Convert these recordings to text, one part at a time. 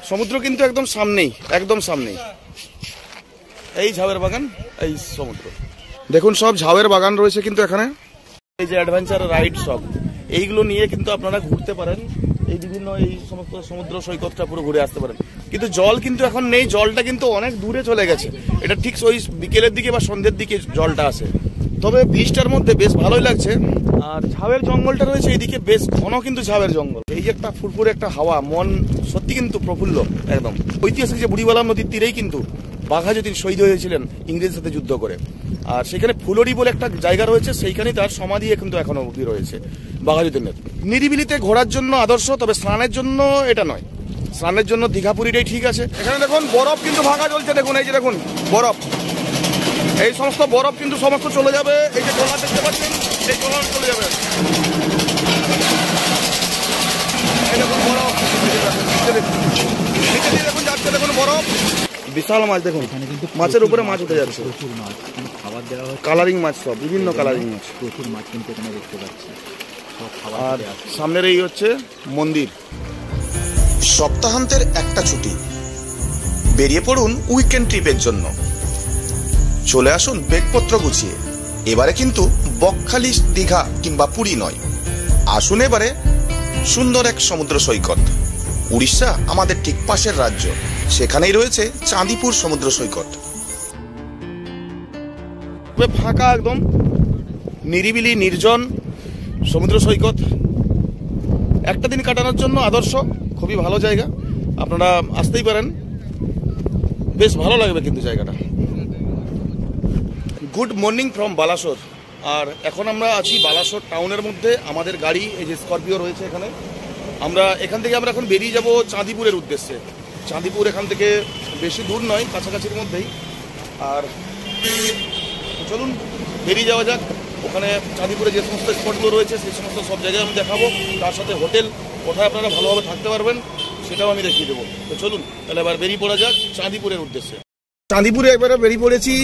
সমুদ্র কিন্তু একদম সামনেই, একদম সামনেই। এই ঝাউয়ের বাগান, এই সমুদ্র। দেখুন সব ঝাউয়ের বাগান রয়েছে কিন্তু এখানে। এই যে অ্যাডভেঞ্চার রাইড সব এইগুলো নিয়ে কিন্তু আপনারা ঘুরতে পারেন। এই বিভিন্ন এই সমস্ত সমুদ্র সৈকতটা পুরো ঘুরে আসতে পারেন। কিন্তু জল কিন্তু এখন নেই, জলটা কিন্তু অনেক দূরে চলে গেছে। এটা ঠিক ওই বিকেলের দিকে বা সন্ধ্যের দিকে জলটা আসে। তবে বীজটার মধ্যে বেশ ভালোই লাগছে। আর ঝাউয়ের জঙ্গলটা রয়েছে এইদিকে, বেশ ঘন কিন্তু ঝাউয়ের জঙ্গল। এই যে একটা ফুরফুরে একটা হাওয়া, মন সত্যি কিন্তু প্রফুল্ল একদম। ঐতিহাসিক যে বুড়িবালাম নদীর তীরেই কিন্তু বাঘাযতীন শহীদ হয়েছিলেন ইংরেজের সাথে যুদ্ধ করে। আর সেখানে ফুলরি বলে একটা জায়গা রয়েছে, সেইখানেই তার সমাধি কিন্তু এখনো অবধি রয়েছে বাঘাযতীনের। নিরিবিলিতে ঘোরার জন্য আদর্শ, তবে স্নানের জন্য এটা নয়। স্নানের জন্য দীঘাপুরীটাই ঠিক আছে। এখানে দেখুন বরফ কিন্তু ভাঙা চলছে, দেখুন এই যে দেখুন বরফ, এই সমস্ত বরফ কিন্তু সমস্ত চলে যাবে। এই যে গোলা দেখতে পাচ্ছেন, এই গোলা চলে যাবে। এই দেখুন বরফ, নিচে দিয়ে দেখুন যাচ্ছে, দেখুন বরফ। বিশাল মাছ দেখুন, মাছের উপরে মাছ উঠে যাচ্ছে, প্রচুর মাছ খাবার দেওয়া হয়, কালারিং মাছ সব বিভিন্ন কালারিং মাছ, প্রচুর মাছ কিন্তু এখানে দেখতে পাচ্ছি। আর সামনের এই হচ্ছে মন্দির। সপ্তাহান্তের একটা ছুটি, বেরিয়ে পড়ুন উইকেন্ড ট্রিপের জন্য। চলে আসুন ব্যাগপত্র গুছিয়ে। এবারে কিন্তু বকখালি, দীঘা কিংবা পুরী নয়, আসুন এবারে সুন্দর এক সমুদ্র সৈকত। উড়িষ্যা আমাদের ঠিক পাশের রাজ্য, সেখানেই রয়েছে চাঁদিপুর সমুদ্র সৈকত। ফাঁকা একদম নিরিবিলি নির্জন সমুদ্র সৈকত, একটা দিন কাটানোর জন্য আদর্শ। খুবই ভালো জায়গা, আপনারা আসতেই পারেন, বেশ ভালো লাগবে কিন্তু জায়গাটা। Good morning from Balasore. আর এখন আমরা আছি বালাসোর টাউনের মধ্যে। আমাদের গাড়ি এই যে স্করপিও রয়েছে এখানে। আমরা এখান থেকে আমরা এখন বেরিয়ে যাব চাঁদিপুরের উদ্দেশ্যে। চাঁদিপুর এখান থেকে বেশি দূর নয়, কাছাকাছির মধ্যেই। আর চলুন বেরিয়ে যাওয়া যাক। ওখানে চাঁদিপুরে যে সমস্ত স্পটগুলো রয়েছে সেই সমস্ত সব জায়গায় আমি দেখাবো, তার সাথে হোটেল কোথায় আপনারা ভালোভাবে থাকতে পারবেন সেটাও আমি দেখিয়ে দেবো। তো চলুন তাহলে এবার বেরিয়ে পড়া যাক চাঁদিপুরের উদ্দেশ্যে। চাঁদিপুরে একবারে বেরিয়ে পড়েছি।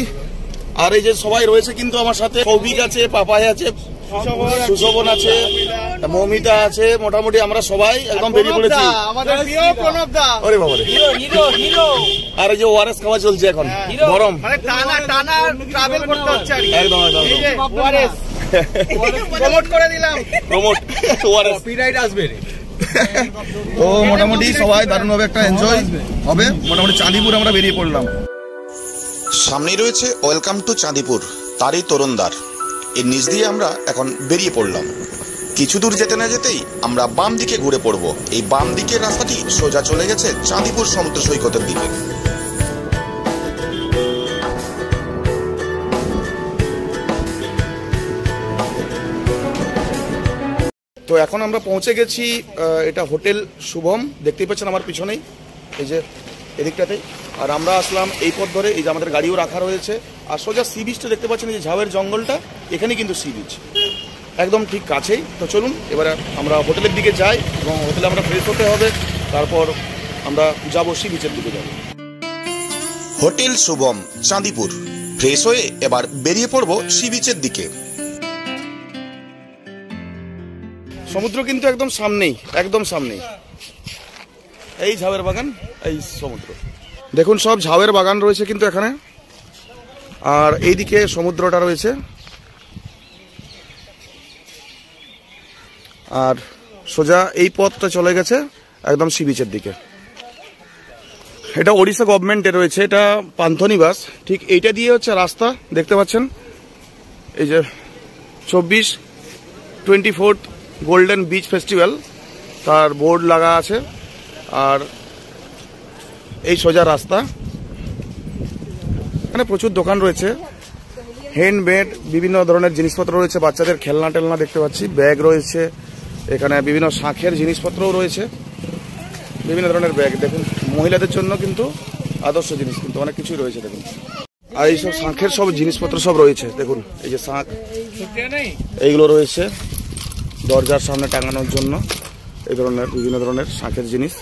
আর এই যে সবাই রয়েছে কিন্তু আমার সাথে, কৌভিক আছে, পাপাই আছে, সুশোভন আছে, মৌমিতা আছে, মোটামুটি আমরা সবাই একদম বেরিয়ে পড়েছি। ওরে বাবারে, আর এই যে ওআরএস খাওয়া চলছে এখন, গরম একদম একদম প্রমোট করে দিলাম, প্রমোট ওআরএস আসবে। তো মোটামুটি সবাই দারুণভাবে একটা এনজয় হবে। মোটামুটি চাঁদিপুর আমরা বেরিয়ে পড়লাম। সামনেই রয়েছে ওয়েলকাম টু চাঁদিপুর, তারই তরুণদ্বার। এর নিচ দিয়ে আমরা এখন বেরিয়ে পড়লাম। কিছু দূর যেতে না যেতেই আমরা বাম দিকে ঘুরে পড়ব। এই বাম দিকের রাস্তাটি সোজা চলে গেছে চাঁদিপুর সমুদ্র সৈকতের দিকে। তো এখন আমরা পৌঁছে গেছি, এটা হোটেল শুভম, দেখতেই পাচ্ছেন আমার পিছনেই, এই যে এদিকটাতেই। আর আমরা আসলাম এই পথ ধরে, এই যে আমাদের গাড়িও রাখা রয়েছে। আর সোজা সি বিচটা দেখতে পাচ্ছেন, এই যে ঝাউয়ের জঙ্গলটা, এখানে কিন্তু সি বিচ একদম ঠিক কাছেই। তো চলুন এবারে আমরা হোটেলের দিকে যাই এবং হোটেলে আমরা ফ্রেশ হতে হবে, তারপর আমরা যাবো সি বিচের দিকে যাব। হোটেল শুভম চাঁদিপুর, ফ্রেশ হয়ে এবার বেরিয়ে পড়ব সি বিচের দিকে। সমুদ্র কিন্তু একদম সামনেই, একদম সামনেই। এই ঝাউয়ের বাগান, এই সমুদ্র। দেখুন সব ঝাউয়ের বাগান রয়েছে কিন্তু এখানে। আর এইদিকে সমুদ্রটা রয়েছে। আর সোজা এই পথটা চলে গেছে একদম সি বিচের দিকে। এটা ওড়িশা গভর্নমেন্টের রয়েছে, এটা পান্থনিবাস। ঠিক এইটা দিয়ে হচ্ছে রাস্তা, দেখতে পাচ্ছেন এই যে 24 গোল্ডেন বিচ ফেস্টিভ্যাল তার বোর্ড লাগা আছে। আর এই সোজা রাস্তা, এখানে প্রচুর দোকান রয়েছে, হ্যান্ডমেড বিভিন্ন ধরনের জিনিসপত্র রয়েছে, বাচ্চাদের খেলনা টেলনা দেখতে পাচ্ছি, ব্যাগ রয়েছে এখানে, বিভিন্ন শাঁখের জিনিসপত্রও রয়েছে, বিভিন্ন ধরনের ব্যাগ। দেখুন মহিলাদের জন্য কিন্তু আদর্শ জিনিস কিন্তু অনেক কিছুই রয়েছে দেখুন। আর এইসব শাঁখের সব জিনিসপত্র সব রয়েছে, দেখুন এই যে শাঁখ এইগুলো রয়েছে দরজার সামনে টাঙানোর জন্য, এই ধরনের বিভিন্ন ধরনের শাঁখের জিনিস।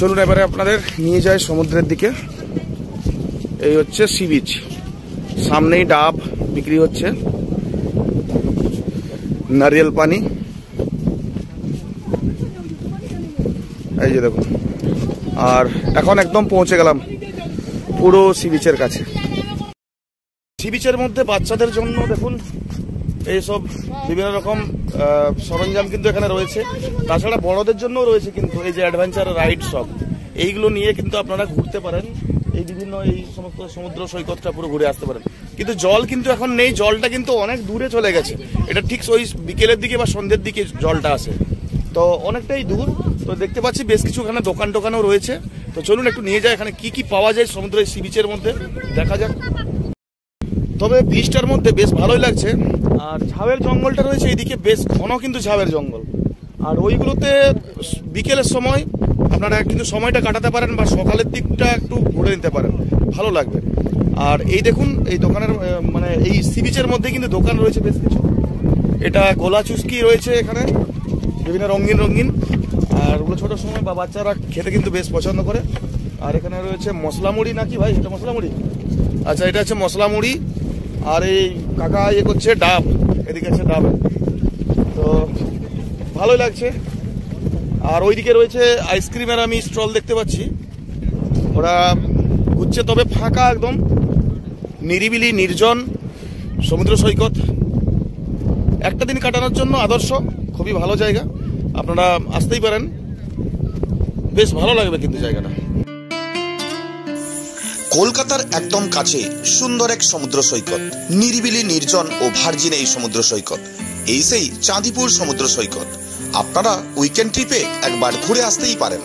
চলুন এবারে আপনাদের নিয়ে যায় সমুদ্রের দিকে। এই হচ্ছে সি বিচ, সামনেই ডাব বিক্রি হচ্ছে, নারিয়েল পানি। এই যে দেখুন। আর এখন একদম পৌঁছে গেলাম পুরো সি বিচের কাছে। সি বিচের মধ্যে বাচ্চাদের জন্য দেখুন এইসব বিভিন্ন রকম সরঞ্জাম কিন্তু এখানে রয়েছে। তাছাড়া বড়দের জন্যও রয়েছে কিন্তু এই যে অ্যাডভেঞ্চার রাইড সব, এইগুলো নিয়ে কিন্তু আপনারা ঘুরতে পারেন। এই বিভিন্ন এই সমস্ত সমুদ্র সৈকতটা পুরো ঘুরে আসতে পারেন। কিন্তু জল কিন্তু এখন নেই, জলটা কিন্তু অনেক দূরে চলে গেছে। এটা ঠিক ওই বিকেলের দিকে বা সন্ধ্যের দিকে জলটা আসে, তো অনেকটাই দূর। তো দেখতে পাচ্ছি বেশ কিছু এখানে দোকান টোকানও রয়েছে। তো চলুন একটু নিয়ে যাই এখানে কি কি পাওয়া যায় সমুদ্রের সি বিচের মধ্যে, দেখা যাক। তবে বিচটার মধ্যে বেশ ভালোই লাগছে। আর ঝাউয়ের জঙ্গলটা রয়েছে এইদিকে, বেশ ঘন কিন্তু ঝাউয়ের জঙ্গল। আর ওইগুলোতে বিকেলের সময় আপনারা কিন্তু সময়টা কাটাতে পারেন বা সকালের দিকটা একটু ঘুরে নিতে পারেন, ভালো লাগবে। আর এই দেখুন এই দোকানের মানে এই সি বিচের মধ্যে কিন্তু দোকান রয়েছে বেশ কিছু। এটা গোলা চুস্কি রয়েছে এখানে, বিভিন্ন রঙিন রঙিন। আর ওগুলো ছোটোর সময় বা বাচ্চারা খেতে কিন্তু বেশ পছন্দ করে। আর এখানে রয়েছে মশলা মুড়ি নাকি ভাই, এটা মশলা মুড়ি? আচ্ছা, এটা হচ্ছে মশলা মুড়ি। আর এই কাকা ইয়ে করছে ডাব, এদিকে আছে ডাব। তো ভালোই লাগছে। আর ওইদিকে রয়েছে আইসক্রিমের আমি স্টল দেখতে পাচ্ছি, ওরা ঘুরছে। তবে ফাঁকা একদম, নিরিবিলি নির্জন সমুদ্র সৈকত, একটা দিন কাটানোর জন্য আদর্শ, খুবই ভালো জায়গা। আপনারা আসতেই পারেন, বেশ ভালো লাগবে কিন্তু জায়গাটা। কলকাতার একদম কাছে সুন্দর এক সমুদ্র সৈকত, নিরিবিলি নির্জন ও ভার্জিন এই সমুদ্র সৈকত, এই সেই চাঁদিপুর সমুদ্র সৈকত। আপনারা উইকেন্ড ট্রিপে একবার ঘুরে আসতেই পারেন।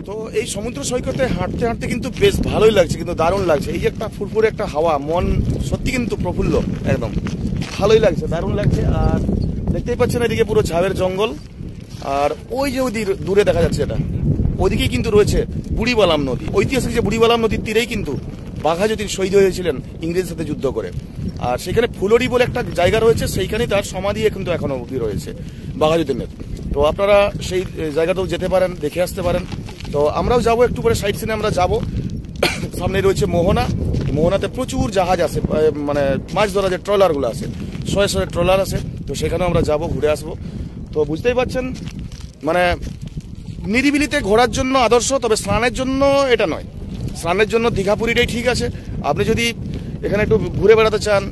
তো এই সমুদ্র সৈকতে হাঁটতে হাঁটতে কিন্তু বেশ ভালোই লাগছে, কিন্তু দারুণ লাগছে। এই যে একটা ফুরফুরে একটা হাওয়া, মন সত্যি কিন্তু প্রফুল্ল, একদম ভালোই লাগছে, দারুণ লাগছে। আর দেখতেই পাচ্ছেন এদিকে পুরো ঝাউয়ের জঙ্গল। আর ওই যে ওই দূরে দেখা যাচ্ছে, এটা ওইদিকেই কিন্তু রয়েছে বুড়িবালাম নদী। ঐতিহাসিক যে বুড়িবালাম নদীর তীরেই কিন্তু বাঘাযতীন শহীদ হয়েছিলেন ইংরেজের সাথে যুদ্ধ করে। আর সেখানে ফুলরি বলে একটা জায়গা রয়েছে, সেইখানেই তার সমাধি কিন্তু এখনো অবধি রয়েছে বাঘাযতীনের। তো আপনারা সেই জায়গাটাও যেতে পারেন, দেখে আসতে পারেন। তো আমরাও যাবো একটু করে, সাইড সিনে আমরা যাবো। সামনে রয়েছে মোহনা, মোহনাতে প্রচুর জাহাজ আছে, মানে মাছ ধরা যে ট্রলারগুলো আছে, শয়ে শয়ে ট্রলার আছে। তো সেখানেও আমরা যাবো, ঘুরে আসবো। তো বুঝতেই পারছেন মানে নিরিবিলিতে ঘোরার জন্য আদর্শ, তবে স্নানের জন্য এটা নয়। স্নানের জন্য দীঘা পুরীটাই ঠিক আছে। আপনি যদি এখানে একটু ঘুরে বেড়াতে চান,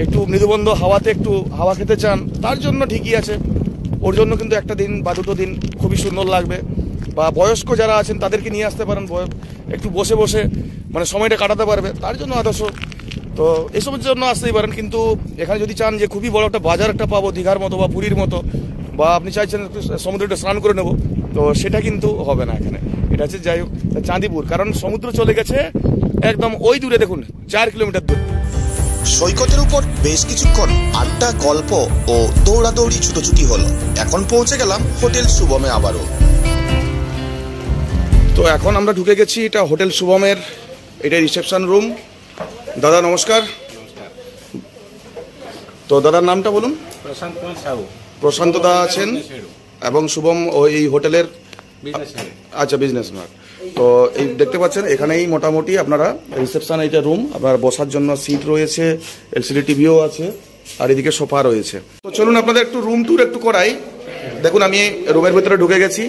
একটু মৃদুবন্ধ হাওয়াতে একটু হাওয়া খেতে চান, তার জন্য ঠিকই আছে। ওর জন্য কিন্তু একটা দিন বা দুটো দিন খুবই সুন্দর লাগবে। বা বয়স্ক যারা আছেন তাদেরকে নিয়ে আসতে পারেন, একটু বসে বসে মানে সময়টা কাটাতে পারবে, তার জন্য আদর্শ। তো এসবের জন্য আসতেই পারেন। কিন্তু এখানে যদি চান যে খুবই বড় একটা বাজার একটা পাবো দীঘার মতো বা পুরীর মতো, বা আপনি চাইছেন একটু সমুদ্রটা স্নান করে নেবো, তো সেটা কিন্তু হবে না এখানে। এটা হচ্ছে যাই হোক চাঁদিপুর, কারণ সমুদ্র চলে গেছে একদম ওই দূরে, দেখুন 4 কিলোমিটার দূর। সৈকতের উপর বেশ কিছুক্ষণ আড্ডা, গল্প ও দৌড়াদৌড়ি ছুটোছুটি হলো। এখন পৌঁছে গেলাম হোটেল শুভমে আবারও। তো এখন আমরা ঢুকে গেছি, এটা হোটেল শুভমের, এটা রিসেপশন রুম। দাদা নমস্কার। তো দাদার নামটা বলুন। প্রশান্ত কুমার সাহু। প্রশান্ত দা আছেন এবং শুভম এই হোটেলের আচ্ছা বিজনেসম্যান। তো এই দেখতে পাচ্ছেন এখানেই মোটামুটি আপনারা রিসেপশন, এইটা রুম, আপনার বসার জন্য সিট রয়েছে, এলসিডি টিভিও আছে, আর এদিকে সোফা রয়েছে। তো চলুন আপনাদের একটু রুম ট্যুর একটু করাই। দেখুন আমি রুমের ভেতরে ঢুকে গেছি।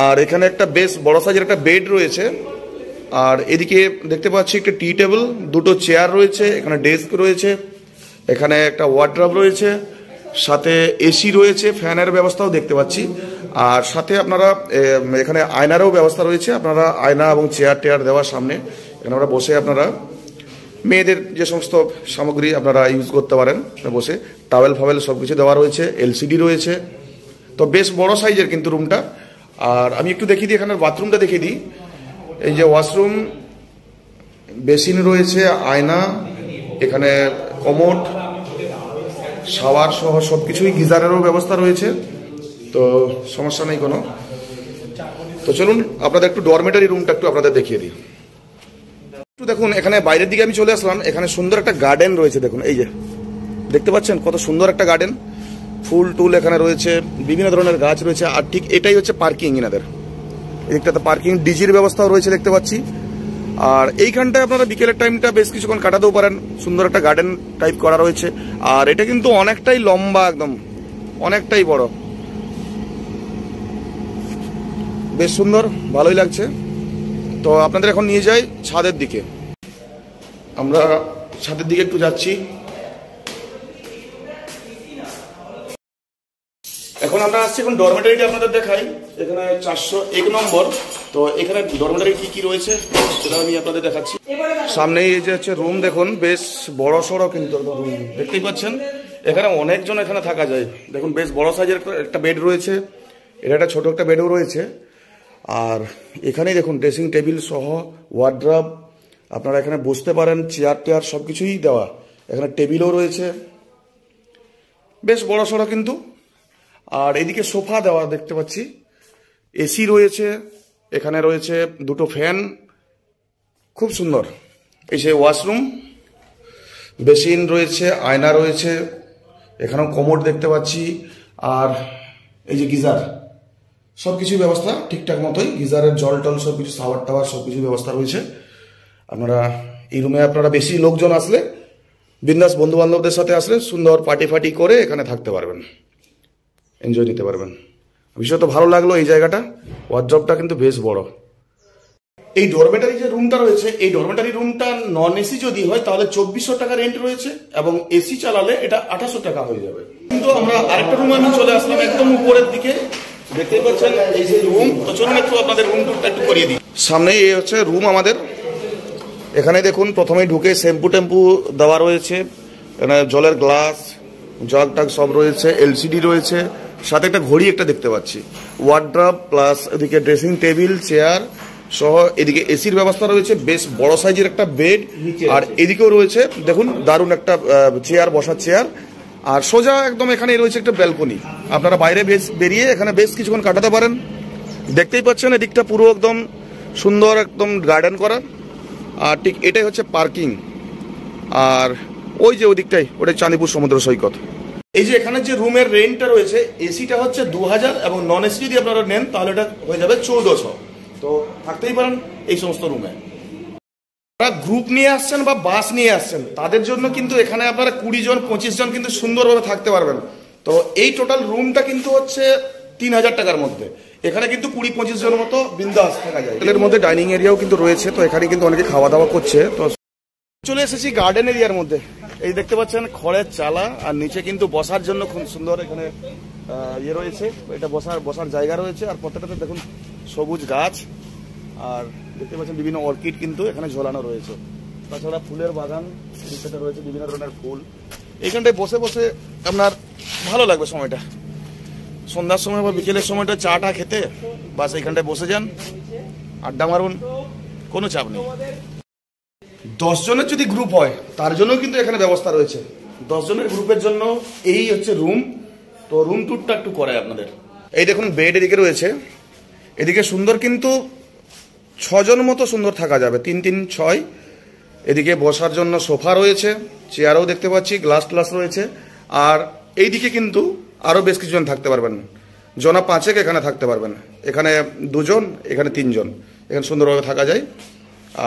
আর এখানে একটা বেশ বড় সাইজের একটা বেড রয়েছে। আর এদিকে দেখতে পাচ্ছি একটা টি টেবিল, দুটো চেয়ার রয়েছে, এখানে ডেস্ক রয়েছে, এখানে একটা ওয়ার্ড্রব রয়েছে, সাথে এসি রয়েছে, ফ্যানের ব্যবস্থাও দেখতে পাচ্ছি। আর সাথে আপনারা এখানে আয়নারও ব্যবস্থা রয়েছে, আপনারা আয়না এবং চেয়ার টেয়ার দেওয়ার সামনে এখানে আমরা বসে আপনারা মেয়েদের যে সমস্ত সামগ্রী আপনারা ইউজ করতে পারেন বসে, টাওয়েল ফাওয়েল সব কিছু দেওয়া রয়েছে, এলসিডি রয়েছে। তো বেশ বড় সাইজের কিন্তু রুমটা। আর আমি একটু দেখিয়ে দিই এখানে বাথরুমটা দেখিয়ে দিই। এই যে ওয়াশরুম, বেসিন রয়েছে, আয়না, এখানে কমোড, শাওয়ার সহ সব কিছুই, গিজারেরও ব্যবস্থা রয়েছে। তো সমস্যা নেই কোনো। তো চলুন আপনাদের একটু ডরমেটারি রুমটা একটু আপনাদের দেখিয়ে দিই। একটু দেখুন এখানে বাইরের দিকে আমি চলে আসলাম, এখানে সুন্দর একটা গার্ডেন রয়েছে। দেখুন এই যে দেখতে পাচ্ছেন কত সুন্দর একটা গার্ডেন, ফুল টুল এখানে রয়েছে, বিভিন্ন ধরনের গাছ রয়েছে। আর ঠিক এটাই হচ্ছে পার্কিং এনাদের, এদিকটাতে পার্কিং, ডিজির ব্যবস্থাও রয়েছে দেখতে পাচ্ছি। আর এইখানটায় আপনারা বিকেলের টাইমটা বেশ কিছুক্ষণ কাটাতেও পারেন, সুন্দর একটা গার্ডেন টাইপ করা রয়েছে। আর এটা কিন্তু অনেকটাই লম্বা, একদম অনেকটাই বড়। বেশ সুন্দর, ভালোই লাগছে। তো আপনাদের এখন নিয়ে যাই ছাদের দিকে। আমরা ছাদের দিকে একটু যাচ্ছি। এখন আমরা আসছি, এখন ডরমেটারিটা আপনাদের দেখাই। এখানে 401 নম্বর। তো এখানে ডরমেটারি কি কি রয়েছে সেটা আমি আপনাদের দেখাচ্ছি। সামনেই এই যে হচ্ছে রুম, দেখুন বেশ বড় সড়ো কিন্তু রুম দেখতেই পাচ্ছেন। এখানে অনেকজন এখানে থাকা যায়। দেখুন বেশ বড় সাইজের একটা বেড রয়েছে, এটা একটা ছোট একটা বেডও রয়েছে। আর এখানেই দেখুন ড্রেসিং টেবিল সহ ওয়ার্ড্রব, আপনারা এখানে বসতে পারেন, চেয়ার টেয়ার সব কিছুই দেওয়া। এখানে টেবিলও রয়েছে, বেশ বড় সড়ো কিন্তু। আর এদিকে সোফা দেওয়া দেখতে পাচ্ছি, এসি রয়েছে, এখানে রয়েছে দুটো ফ্যান, খুব সুন্দর। এই যে ওয়াশরুম, বেসিন রয়েছে, আয়না রয়েছে, এখানেও কমোড দেখতে পাচ্ছি। আর এই যে গিজার, সবকিছু ব্যবস্থা ঠিকঠাক মতোই, গিজারের জল টল সবকিছু, শাওয়ার টাওয়ার সবকিছু ব্যবস্থা রয়েছে। আপনারা এই রুমে আপনারা বেশি লোকজন আসলে, বিন্দাস বন্ধু বান্ধবদের সাথে আসলে সুন্দর পার্টি ফার্টি করে এখানে থাকতে পারবেন, এনজয় নিতে পারবেন। বিশেষত ভালো লাগলো এই জায়গাটা, ওয়ার্ড্রবটা কিন্তু বেশ বড়। এই ডরমেটারি যে রুমটা রয়েছে, এই ডরমেটারি রুমটা নন এসি যদি হয় তাহলে 2400 টাকা রেন্ট রয়েছে, এবং এসি চালালে এটা 2800 টাকা হয়ে যাবে। কিন্তু আমরা আরেকটা রুমে আমি চলে আসলাম একদম উপরের দিকে, দেখতেই পাচ্ছেন এই যে রুম। তো চলুন একটু আপনাদের রুম টুরটা একটু করিয়ে দিই। সামনে এই হচ্ছে রুম আমাদের। এখানে দেখুন প্রথমেই ঢুকে শ্যাম্পু টেম্পু দেওয়া রয়েছে, এখানে জলের গ্লাস, জগ টাগ সব রয়েছে, এলসিডি রয়েছে, সাথে একটা ঘড়ি একটা দেখতে পাচ্ছি, ওয়ার্ড্রব প্লাস এদিকে ড্রেসিং টেবিল চেয়ার সহ, এদিকে এসির ব্যবস্থা রয়েছে, বেশ বড় সাইজের একটা বেড। আর এদিকেও রয়েছে দেখুন দারুণ একটা চেয়ার, বসার চেয়ার। আর সোজা একদম এখানে রয়েছে একটা ব্যালকনি, আপনারা বাইরে বেরিয়ে এখানে বেশ কিছুক্ষণ কাটাতে পারেন। দেখতেই পাচ্ছেন এদিকটা পুরো একদম সুন্দর, একদম গার্ডেন করা। আর ঠিক এটাই হচ্ছে পার্কিং। আর ওই যে ওদিকটাই ওটাই চাঁদিপুর সমুদ্র সৈকত। এই যে এখানে যে রুমের রেন্টটা রয়েছে, এসিটা হচ্ছে 2000, এবং নন এসি যদি আপনারা নেন তাহলে এটা হয়ে যাবে 1400। তো থাকতেই পারেন এই সমস্ত রুমে। যারা গ্রুপ নিয়ে আসছেন বা বাস নিয়ে আসছেন তাদের জন্য কিন্তু এখানে আপনারা 20 জন 25 জন কিন্তু সুন্দরভাবে থাকতে পারবেন। তো এই টোটাল রুমটা কিন্তু হচ্ছে 3000 টাকার মধ্যে। এখানে কিন্তু 20-25 জনের মতো বিন্দাস থাকা যায়। এর মধ্যে ডাইনিং এরিয়াও কিন্তু রয়েছে, তো এখানে কিন্তু অনেকে খাওয়া দাওয়া করছে। তো চলে এসেছি গার্ডেন এরিয়ার মধ্যে। এই দেখতে পাচ্ছেন খড়ের চালা, আর নিচে কিন্তু বসার জন্য খুব সুন্দর এখানে ইয়ে রয়েছে, এটা বসার জায়গা রয়েছে। আর প্রত্যেকটাতে দেখুন সবুজ গাছ, আর দেখতে পাচ্ছেন বিভিন্ন অর্কিড কিন্তু এখানে ঝোলানো রয়েছে। তাছাড়া ফুলের বাগান সেটা রয়েছে, বিভিন্ন ধরনের ফুল। এইখানটায় বসে বসে আপনার ভালো লাগবে সময়টা, সন্ধ্যার সময় বা বিকেলের সময়টা চাটা খেতে বাস এইখানটায় বসে যান, আড্ডা মারুন, কোনো চাপ নেই। 10 জনের যদি গ্রুপ হয় তার জন্য কিন্তু এখানে ব্যবস্থা রয়েছে। 10 জনের গ্রুপের জন্য এই হচ্ছে রুম। তো রুম ট্যুরটা একটু করাই আপনাদের। এই দেখুন বেড এদিকে রয়েছে, এদিকে সুন্দর কিন্তু 6 জন মতো সুন্দর থাকা যাবে, 3-3-6। এদিকে বসার জন্য সোফা রয়েছে, চেয়ারও দেখতে পাচ্ছি, গ্লাস ট্লাস রয়েছে। আর এইদিকে কিন্তু আরও বেশ কিছুজন থাকতে পারবেন, জনা 5 এখানে থাকতে পারবেন। এখানে 2 জন, এখানে 3 জন, এখানে সুন্দরভাবে থাকা যায়।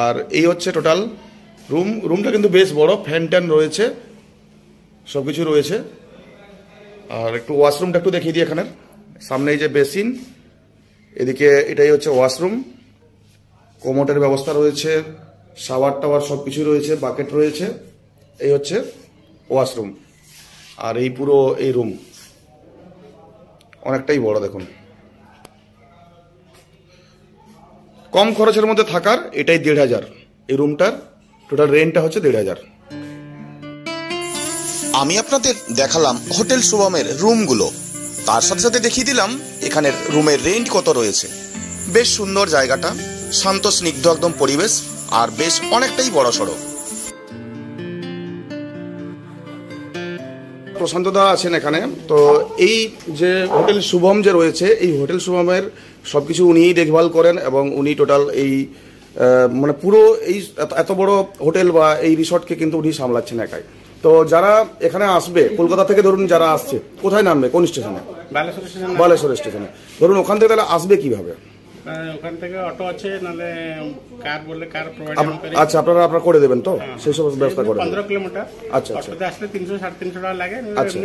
আর এই হচ্ছে টোটাল রুম। রুমটা কিন্তু বেশ বড়, ফ্যান ট্যান রয়েছে, সব কিছু রয়েছে। আর একটু ওয়াশরুমটা একটু দেখিয়ে দিই। এখানের সামনে এই যে বেসিন, এদিকে এটাই হচ্ছে ওয়াশরুম, কোমোটের ব্যবস্থা রয়েছে, শাওয়ার টাওয়ার সব কিছু রয়েছে, বাকেট রয়েছে। এই হচ্ছে ওয়াশরুম। আর এই পুরো এই রুম অনেকটাই বড়, দেখুন কম খরচের মধ্যে থাকার এটাই 1500। এই রুমটার টোটাল রেন্টটা হচ্ছে 1500। আমি আপনাদের দেখালাম হোটেল শুভমের রুমগুলো, তার সাথে সাথে দেখিয়ে দিলাম এখানের রুমের রেন্ট কত রয়েছে। বেশ সুন্দর জায়গাটা, শান্ত স্নিগ্ধ একদম পরিবেশ, আর বেশ অনেকটাই বড় সড়ো। প্রশান্ত দা আছেন এখানে। তো এই যে হোটেল শুভম যে রয়েছে, এই হোটেল শুভমের সবকিছু উনিই দেখভাল করেন, এবং উনি টোটাল এই মানে পুরো এই এত বড় হোটেল বা এই রিসর্টকে কিন্তু উনি সামলাচ্ছেন একাই। তো যারা এখানে আসবে কলকাতা থেকে, ধরুন যারা আসছে, কোথায় নামবে, কোন স্টেশনে? বালেশ্বর স্টেশনে। ধরুন ওখান থেকে তাহলে আসবে কিভাবে? ওখান থেকে অটো আছে, নালে কার বললে কার প্রোভাইড করি। আচ্ছা, আপনারা করে দেবেন তো সেই সব ব্যবস্থা করে? 15 কিলোমিটার। আচ্ছা আচ্ছা, অটোতে আসলে 300-350 টাকা লাগে। আচ্ছা,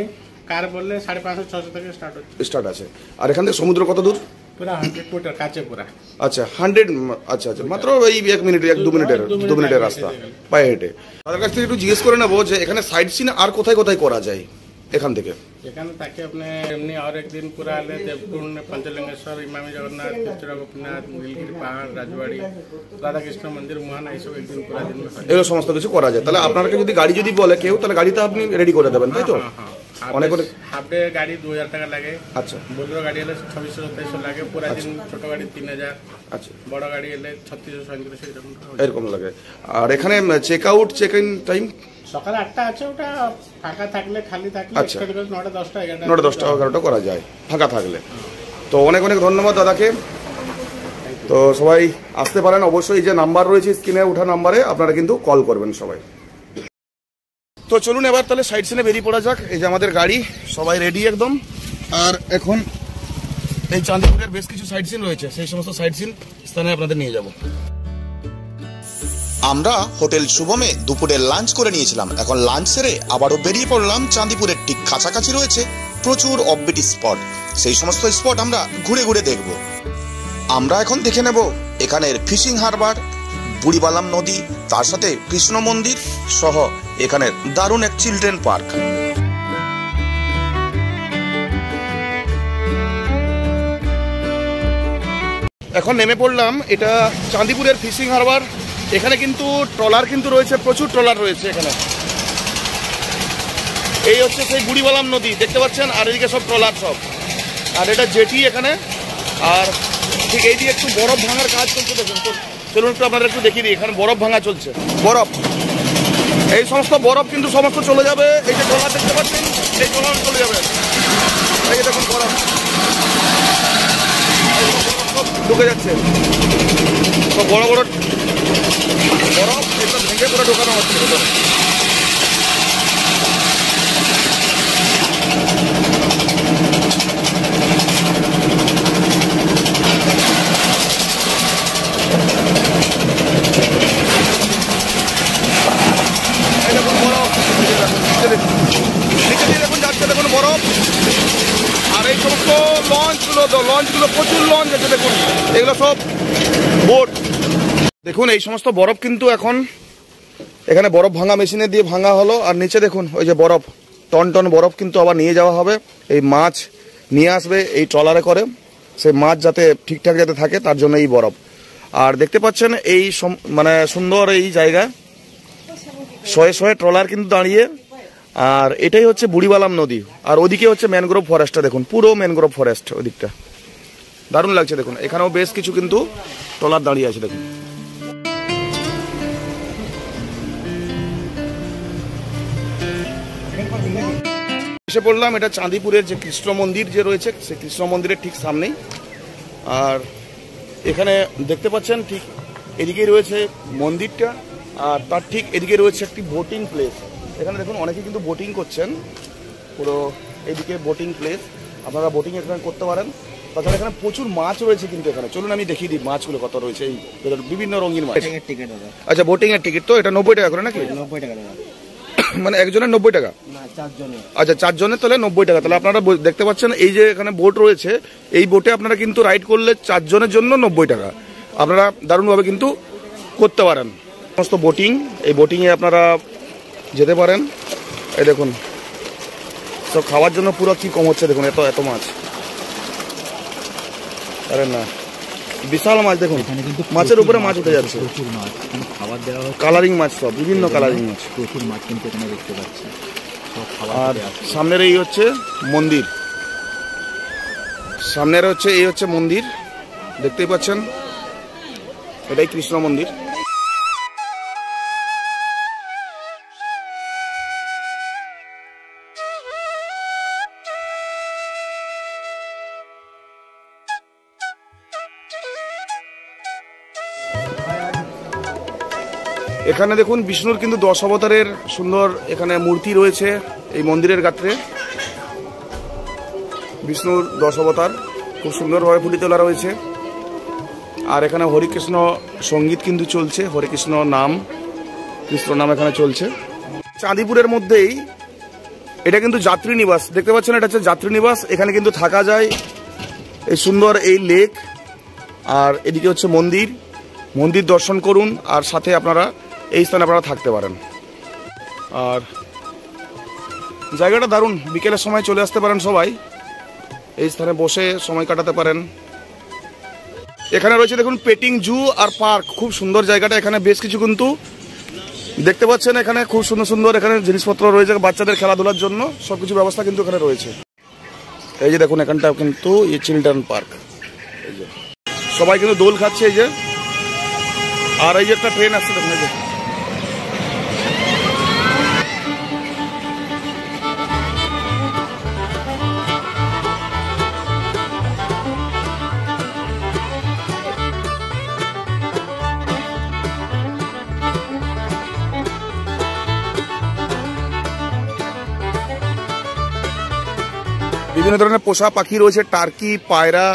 কার বললে 550-600 থেকে স্টার্ট আছে। আর এখান থেকে সমুদ্র কত দূর? পুরা 100 ফুটের কাছে পুরা। আচ্ছা 100, আচ্ছা আচ্ছা, মাত্র এই 1 মিনিট 1-2 মিনিটের রাস্তা পায়ে হেঁটে। তাদের কাছ থেকে একটু জিজ্ঞেস করে নেবো যে এখানে সাইড সিন আর কোথায় কোথায় করা যায় এখান থেকে। এখানে তাকে আপনি এমনি আর একদিন পুরা হলে দেবকুণ্ড, পঞ্চলিঙ্গেশ্বর, ইমামি জগন্নাথ, কৃষ্ণ গোপীনাথ, নীলগিরি পাহাড়, রাজবাড়ি, রাধাকৃষ্ণ মন্দির, মহানা, এইসব একদিন পুরা দিন এগুলো সমস্ত কিছু করা যায়। তাহলে আপনাকে যদি গাড়ি যদি বলে কেউ, তাহলে গাড়িটা আপনি রেডি করে দেবেন, তাই তো? অনেক অনেক হাফ ডে গাড়ি 2000 টাকা লাগে। আচ্ছা, বোলেরো গাড়ি হলে 2600-2700 লাগে পুরা দিন। ছোট গাড়ি 3000। আচ্ছা, বড় গাড়ি হলে 3600-3700 এরকম লাগে। আর এখানে check out check in time সকালে 8টা আছে, ওটা ফাঁকা থাকলে, খালি থাকলে আচ্ছা 9টা 10টা 11টা করা যায় ফাঁকা থাকলে। তো অনেক অনেক ধন্যবাদ দাদাকে। তো সবাই আসতে পারেন অবশ্যই, যে নাম্বার রয়েছে স্ক্রিনে ওঠা নাম্বারে আপনারা কিন্তু কল করবেন সবাই। তো চলুন এবার তাহলে সাইড সিনে বেরিয়ে পড়া যাক। এই যে আমাদের গাড়ি সবাই রেডি একদম। আর এখন এই চাঁদিপুরের বেশ কিছু সাইড সিন রয়েছে, সেই সমস্ত সাইড সিন স্থানে আপনাদের নিয়ে যাব। আমরা হোটেল শুভমে দুপুরে লাঞ্চ করে নিয়েছিলাম। এখন লাঞ্চ সেরে আবারও বেরিয়ে পড়লাম। চাঁদিপুরের ঠিক কাছাকাছি রয়েছে প্রচুর অফবিট স্পট, সেই সমস্ত স্পট আমরা ঘুরে ঘুরে দেখব। আমরা এখন দেখে নেব এখানের ফিশিং হারবার, বুড়িবালাম নদী, তার সাথে কৃষ্ণ মন্দির সহ এখানের দারুণ এক চিলড্রেন পার্ক। এখন নেমে পড়লাম, এটা চাঁদিপুরের ফিশিং হারবার। এখানে কিন্তু ট্রলার কিন্তু রয়েছে, প্রচুর ট্রলার রয়েছে এখানে। এই হচ্ছে সেই বুড়িবালাম নদী দেখতে পাচ্ছেন, আর এদিকে সব ট্রলার সব। আর এটা জেটি এখানে। আর ঠিক এই দিকে একটু বরফ ভাঙার কাজ চলছে, দেখুন। তো চলুন একটু আপনাদের একটু দেখিয়ে দিই, এখানে বরফ ভাঙা চলছে। বরফ, এই সমস্ত বরফ কিন্তু সমস্ত চলে যাবে। এই যে ট্রলার দেখতে পাচ্ছেন, এই ট্রলার চলে যাবে। এই যে দেখুন বরফ ঢুকে যাচ্ছে, তো বড় বড় বরফ এটা ভেঙে পুরো ঢোকানো হচ্ছে। দেখুন বরফ নিচে দিয়ে দেখুন যাচ্ছে, দেখুন বরফ। আর এই সমস্ত লঞ্চগুলো প্রচুর লঞ্চ আছে দেখুন, এগুলো সব বোট। দেখুন এই সমস্ত বরফ কিন্তু এখন এখানে বরফ ভাঙা মেশিনে দিয়ে ভাঙা হলো। আর নিচে দেখুন ওই যে বরফ, টন টন বরফ কিন্তু আবার নিয়ে যাওয়া হবে। এই মাছ নিয়ে আসবে এই ট্রলারে করে, সেই মাছ যাতে ঠিকঠাক যাতে থাকে তার জন্য এই বরফ। আর দেখতে পাচ্ছেন এই মানে সুন্দর এই জায়গা, শয়ে শয়ে ট্রলার কিন্তু দাঁড়িয়ে। আর এটাই হচ্ছে বুড়িবালাম নদী। আর ওদিকে হচ্ছে ম্যানগ্রোভ ফরেস্টটা দেখুন, পুরো ম্যানগ্রোভ ফরেস্ট ওদিকটা দারুণ লাগছে দেখুন। এখানেও বেশ কিছু কিন্তু ট্রলার দাঁড়িয়ে আছে দেখুন। এসে পড়লাম এটা চাঁদিপুরের যে কৃষ্ণ মন্দির যে রয়েছে, সেই কৃষ্ণ মন্দিরের ঠিক সামনেই। আর এখানে দেখতে পাচ্ছেন ঠিক এদিকেই রয়েছে মন্দিরটা, আর তার ঠিক এদিকে রয়েছে একটি বোটিং প্লেস। এখানে দেখুন অনেকে কিন্তু বোটিং করছেন, পুরো এইদিকে বোটিং প্লেস, আপনারা বোটিং এখানে করতে পারেন। তাছাড়া এখানে প্রচুর মাছ রয়েছে কিন্তু এখানে। চলুন আমি দেখিয়ে দিই মাছগুলো কত রয়েছে, এই বিভিন্ন রঙিন মাছ। আচ্ছা বোটিং এর টিকিট তো এটা 90 টাকা করে নাকি? 90 টাকা মানে একজনের 90 টাকা? আচ্ছা 4 জনের তাহলে 90 টাকা। তাহলে আপনারা দেখতে পাচ্ছেন এই যে এখানে বোট রয়েছে, এই বোটে আপনারা কিন্তু রাইড করলে 4 জনের জন্য 90 টাকা আপনারা দারুণভাবে কিন্তু করতে পারেন। সমস্ত বোটিং, এই বোটিংয়ে আপনারা যেতে পারেন। এই দেখুন সব খাওয়ার জন্য পুরো কি কম হচ্ছে দেখুন, এত এত মাছ। আরে না বিশাল মাছ দেখুন, মাছের উপরে মাছ উঠে যাচ্ছে, প্রচুর মাছ খাবার দেওয়া হচ্ছে, কালারিং মাছ সব বিভিন্ন কালারিং মাছ, প্রচুর মাছ কিন্তু এখানে দেখতে পাচ্ছি সব খাবার। আর সামনের এই হচ্ছে মন্দির, সামনের হচ্ছে এই হচ্ছে মন্দির দেখতেই পাচ্ছেন, এটাই কৃষ্ণ মন্দির। এখানে দেখুন বিষ্ণুর কিন্তু 10 অবতারের সুন্দর এখানে মূর্তি রয়েছে এই মন্দিরের গাত্রে। বিষ্ণুর 10 অবতার খুব সুন্দরভাবে ফুটিয়ে তোলা রয়েছে। আর এখানে হরিকৃষ্ণ সঙ্গীত কিন্তু চলছে, হরিকৃষ্ণ নাম, কৃষ্ণ নাম এখানে চলছে। চাঁদিপুরের মধ্যেই এটা কিন্তু যাত্রী নিবাস দেখতে পাচ্ছেন, এটা হচ্ছে যাত্রী নিবাস। এখানে কিন্তু থাকা যায়, এই সুন্দর এই লেক, আর এদিকে হচ্ছে মন্দির। মন্দির দর্শন করুন, আর সাথে আপনারা এই স্থানে আপনারা থাকতে পারেন। আর জায়গাটা দারুণ, বিকেলের সময় চলে আসতে পারেন সবাই, এই স্থানে বসে সময় কাটাতে পারেন। এখানে রয়েছে দেখুন পেটিং জু আর পার্ক, খুব সুন্দর জায়গাটা। এখানে বেশ কিছু কিন্তু দেখতে পাচ্ছেন, এখানে খুব সুন্দর সুন্দর এখানে জিনিসপত্র রয়েছে বাচ্চাদের খেলাধুলার জন্য, সবকিছু ব্যবস্থা কিন্তু এখানে রয়েছে। এই যে দেখুন এখানটা কিন্তু এই চিলড্রেন পার্ক, এই যে সবাই কিন্তু দোল খাচ্ছে এই যে। আর এই যে একটা ট্রেন আসছে দেখুন, এই যে বিভিন্ন ধরনের পোষা পাখি রয়েছে, টার্কি, পায়রা,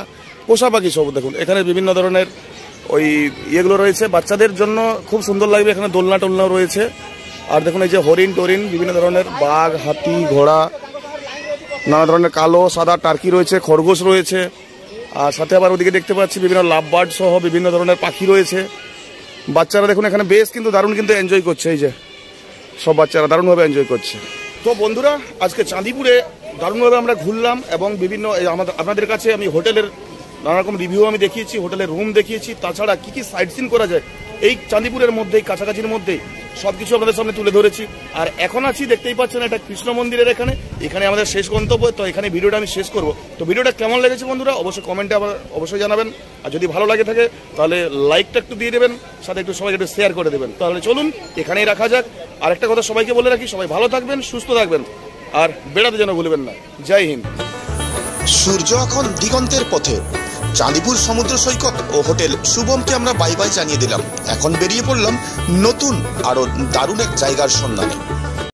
পোষা পাখি সব দেখুন। এখানে বিভিন্ন ধরনের ওই ইয়েগুলো রয়েছে বাচ্চাদের জন্য, খুব সুন্দর লাগবে। এখানে দোলনা টোলনাও রয়েছে। আর দেখুন এই যে হরিণ টরিন, বিভিন্ন ধরনের বাঘ, হাতি, ঘোড়া, নানা ধরনের কালো সাদা টার্কি রয়েছে, খরগোশ রয়েছে। আর সাথে আবার ওদিকে দেখতে পাচ্ছি বিভিন্ন লাভ বার্ড সহ বিভিন্ন ধরনের পাখি রয়েছে। বাচ্চারা দেখুন এখানে বেশ কিন্তু দারুণ কিন্তু এনজয় করছে, এই যে সব বাচ্চারা দারুণভাবে এনজয় করছে। তো বন্ধুরা, আজকে চাঁদিপুরে দারুণভাবে আমরা ঘুরলাম, এবং বিভিন্ন আপনাদের কাছে আমি হোটেলের নানা রকম রিভিউ আমি দেখিয়েছি, হোটেলের রুম দেখিয়েছি, তাছাড়া কি কি সাইট সিন করা যায় এই চাঁদিপুরের মধ্যেই, কাছাকাছির মধ্যেই সবকিছু আপনাদের সামনে তুলে ধরেছি। আর এখন আছি দেখতেই পাচ্ছেন এটা কৃষ্ণ মন্দিরের এখানে আমাদের শেষ গন্তব্য। তো এখানে ভিডিওটা আমি শেষ করব। তো ভিডিওটা কেমন লেগেছে বন্ধুরা অবশ্যই কমেন্টে আবার অবশ্যই জানাবেন। আর যদি ভালো লাগে থাকে তাহলে লাইকটা একটু দিয়ে দেবেন, সাথে একটু সবাইকে একটু শেয়ার করে দেবেন। তাহলে চলুন এখানেই রাখা যাক। আর একটা কথা সবাইকে বলে রাখি, সবাই ভালো থাকবেন, সুস্থ থাকবেন, আর বেড়াতে যেন ভুলবেন না। জয় হিন্দ। সূর্য এখন দিগন্তের পথে। চাঁদিপুর সমুদ্র সৈকত ও হোটেল শুভমকে আমরা বাই বাই জানিয়ে দিলাম। এখন বেরিয়ে পড়লাম নতুন আরো দারুণ এক জায়গার সন্ধানে।